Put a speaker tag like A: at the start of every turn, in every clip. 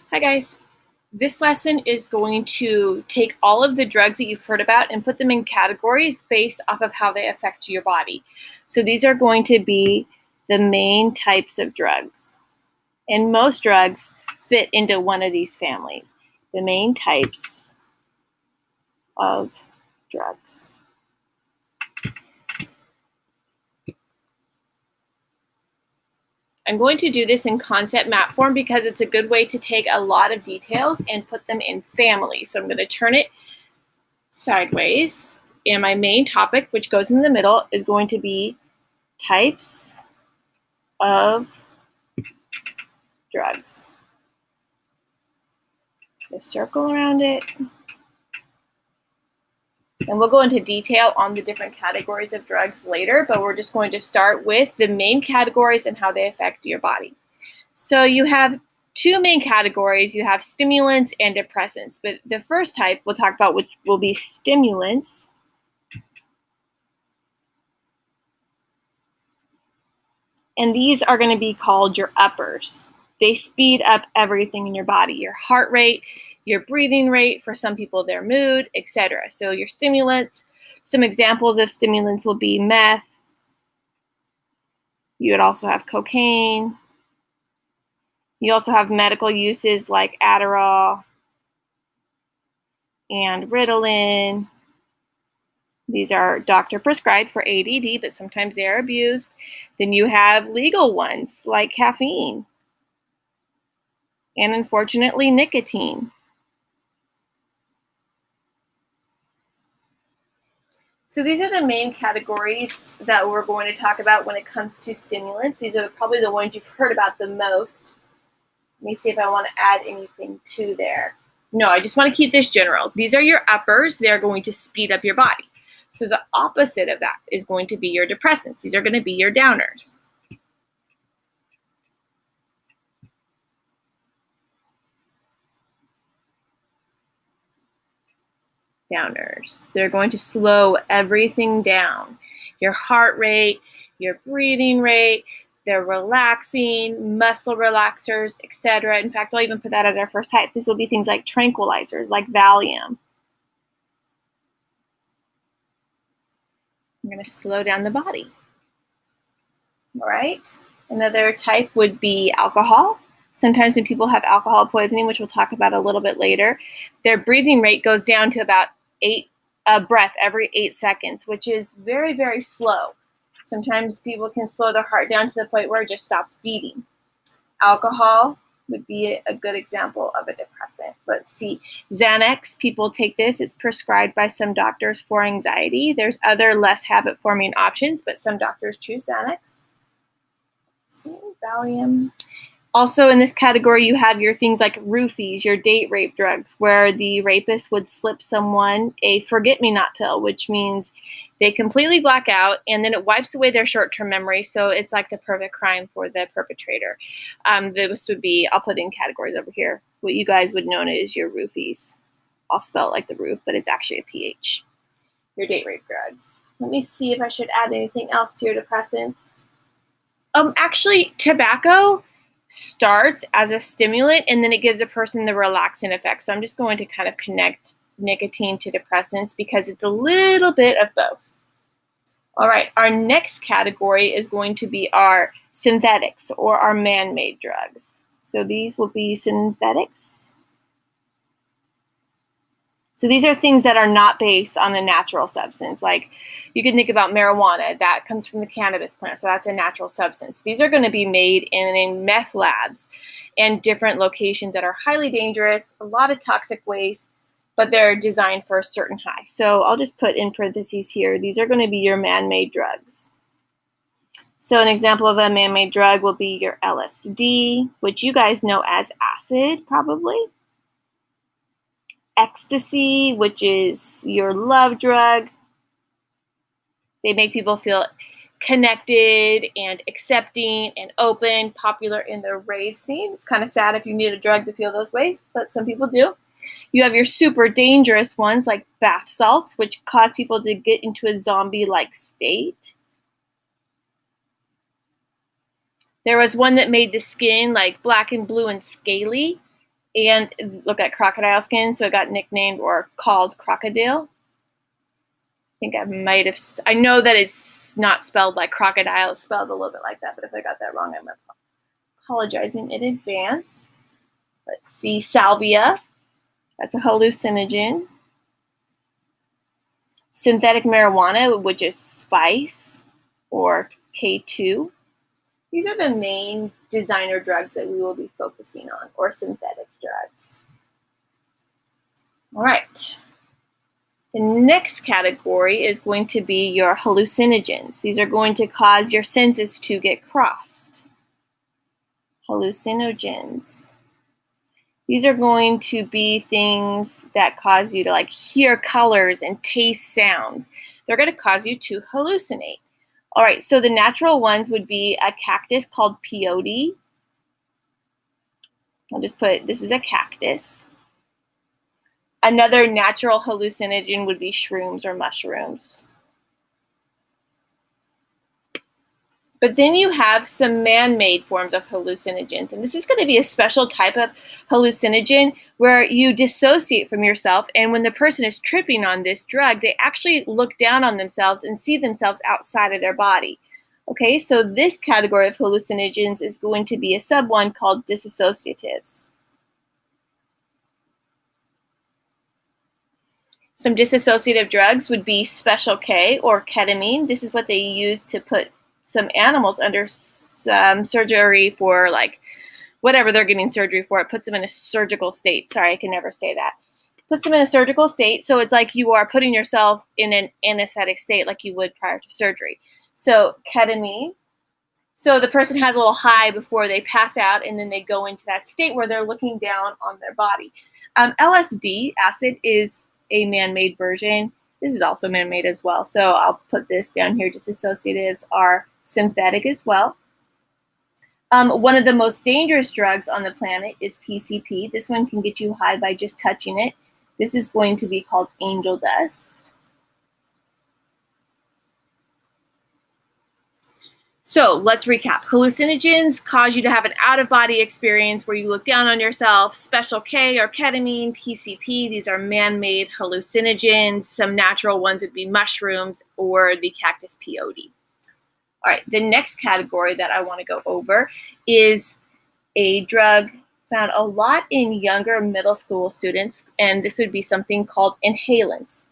A: Hi guys. This lesson is going to take all of the drugs that you've heard about and put them in categories based off of how they affect your body. So these are going to be the main types of drugs. And most drugs fit into one of these families. The main types of drugs. I'm going to do this in concept map form because it's a good way to take a lot of details and put them in families. So I'm going to turn it sideways, and my main topic, which goes in the middle, is going to be types of drugs. Just circle around it. And we'll go into detail on the different categories of drugs later, but we're just going to start with the main categories and how they affect your body. So you have two main categories. You have stimulants and depressants, but the first type we'll talk about, which will be stimulants. And these are going to be called your uppers. They speed up everything in your body, your heart rate, your breathing rate, for some people their mood, etc. So your stimulants, some examples of stimulants will be meth. You would also have cocaine. You also have medical uses like Adderall and Ritalin. These are doctor prescribed for ADD, but sometimes they are abused. Then you have legal ones like caffeine and, unfortunately, nicotine. So these are the main categories that we're going to talk about when it comes to stimulants. These are probably the ones you've heard about the most. Let me see if I want to add anything to there. No, I just want to keep this general. These are your uppers. They're going to speed up your body. So the opposite of that is going to be your depressants. These are going to be your downers. Downers. They're going to slow everything down. Your heart rate, your breathing rate, they're relaxing, muscle relaxers, etc. In fact, I'll even put that as our first type. This will be things like tranquilizers, like Valium. I'm going to slow down the body. All right. Another type would be alcohol. Sometimes when people have alcohol poisoning, which we'll talk about a little bit later, their breathing rate goes down to about 8 breath every 8 seconds, which is very, very slow. Sometimes people can slow their heart down to the point where it just stops beating. Alcohol would be a good example of a depressant. Let's see. Xanax, people take this. It's prescribed by some doctors for anxiety. There's other less habit-forming options, but some doctors choose Xanax. Let's see, Valium. Also in this category, you have your things like roofies, your date rape drugs, where the rapist would slip someone a forget-me-not pill, which means they completely black out and then it wipes away their short-term memory. So it's like the perfect crime for the perpetrator. This would be, I'll put in categories over here, what you guys would know as your roofies. I'll spell it like the roof, but it's actually a PH. Your date rape drugs. Let me see if I should add anything else to your depressants. Actually, tobacco starts as a stimulant and then it gives a person the relaxing effect. So I'm just going to kind of connect nicotine to depressants because it's a little bit of both. All right, our next category is going to be our synthetics or our man-made drugs. So these will be synthetics. So these are things that are not based on the natural substance. Like you can think about marijuana, that comes from the cannabis plant, so that's a natural substance. These are going to be made in meth labs and different locations that are highly dangerous, a lot of toxic waste, but they're designed for a certain high. So I'll just put in parentheses here, these are going to be your man-made drugs. So an example of a man-made drug will be your LSD, which you guys know as acid probably. Ecstasy, which is your love drug. They make people feel connected and accepting and open, popular in the rave scene. It's kind of sad if you need a drug to feel those ways, but some people do. You have your super dangerous ones like bath salts, which cause people to get into a zombie-like state. There was one that made the skin like black and blue and scaly, and look at crocodile skin, so it got nicknamed or called crocodile. I think I know that it's not spelled like crocodile, it's spelled a little bit like that, but if I got that wrong, I'm apologizing in advance. Let's see, salvia, that's a hallucinogen. Synthetic marijuana, which is spice, or K2. These are the main designer drugs that we will be focusing on, or synthetic drugs. All right. The next category is going to be your hallucinogens. These are going to cause your senses to get crossed. Hallucinogens. These are going to be things that cause you to like hear colors and taste sounds. They're going to cause you to hallucinate. All right, so the natural ones would be a cactus called peyote. I'll just put, this is a cactus. Another natural hallucinogen would be shrooms or mushrooms. But then you have some man-made forms of hallucinogens. And this is going to be a special type of hallucinogen where you dissociate from yourself. And when the person is tripping on this drug, they actually look down on themselves and see themselves outside of their body. Okay, so this category of hallucinogens is going to be a sub one called dissociatives. Some dissociative drugs would be Special K or ketamine. This is what they use to put some animals under some surgery for like whatever they're getting surgery for. It puts them in a surgical state. Sorry, I can never say that. Puts them in a surgical state. So it's like you are putting yourself in an anesthetic state like you would prior to surgery. So ketamine. So the person has a little high before they pass out, and then they go into that state where they're looking down on their body. LSD, acid, is a man-made version. This is also man-made as well. So I'll put this down here. Dissociatives are synthetic as well. One of the most dangerous drugs on the planet is PCP. This one can get you high by just touching it. This is going to be called angel dust. So let's recap. Hallucinogens cause you to have an out-of-body experience where you look down on yourself. Special K or ketamine, PCP, these are man-made hallucinogens. Some natural ones would be mushrooms or the cactus peyote. All right, the next category that I want to go over is a drug found a lot in younger middle school students, and this would be something called inhalants.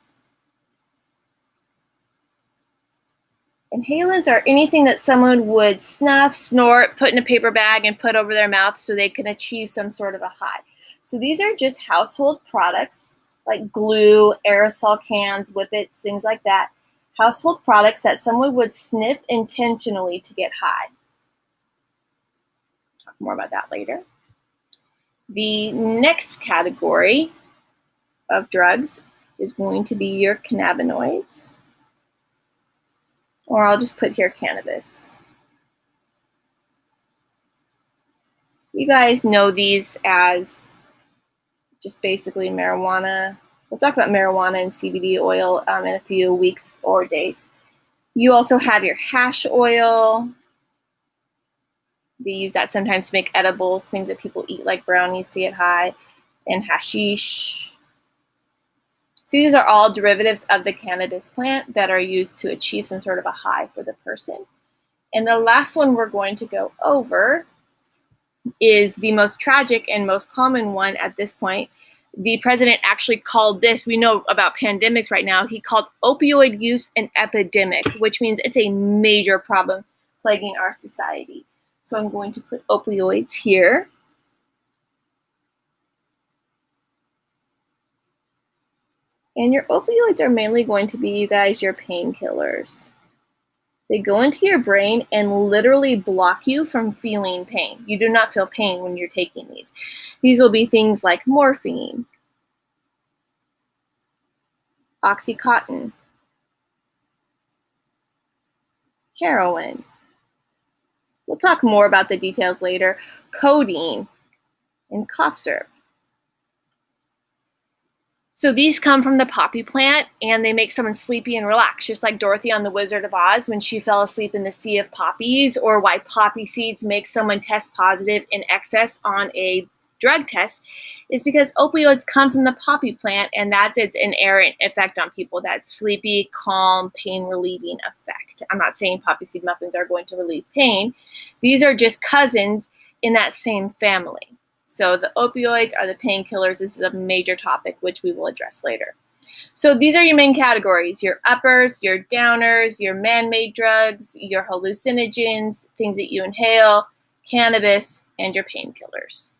A: Inhalants are anything that someone would snuff, snort, put in a paper bag, and put over their mouth so they can achieve some sort of a high. So these are just household products like glue, aerosol cans, whippets, things like that. Household products that someone would sniff intentionally to get high. Talk more about that later. The next category of drugs is going to be your cannabinoids. Or I'll just put here cannabis. You guys know these as just basically marijuana. We'll talk about marijuana and CBD oil in a few weeks or days. You also have your hash oil. They use that sometimes to make edibles, things that people eat like brownies to get high, and hashish. So these are all derivatives of the cannabis plant that are used to achieve some sort of a high for the person. And the last one we're going to go over is the most tragic and most common one at this point. The president actually called this, we know about pandemics right now, he called opioid use an epidemic, which means it's a major problem plaguing our society. So I'm going to put opioids here. And your opioids are mainly going to be, you guys, your painkillers. They go into your brain and literally block you from feeling pain. You do not feel pain when you're taking these. These will be things like morphine, Oxycontin, heroin. We'll talk more about the details later. Codeine and cough syrup. So these come from the poppy plant, and they make someone sleepy and relaxed, just like Dorothy on The Wizard of Oz when she fell asleep in the sea of poppies, or why poppy seeds make someone test positive in excess on a drug test is because opioids come from the poppy plant, and that's its inerrant effect on people, that sleepy, calm, pain-relieving effect. I'm not saying poppy seed muffins are going to relieve pain. These are just cousins in that same family. So the opioids are the painkillers. This is a major topic, which we will address later. So these are your main categories: your uppers, your downers, your man-made drugs, your hallucinogens, things that you inhale, cannabis, and your painkillers.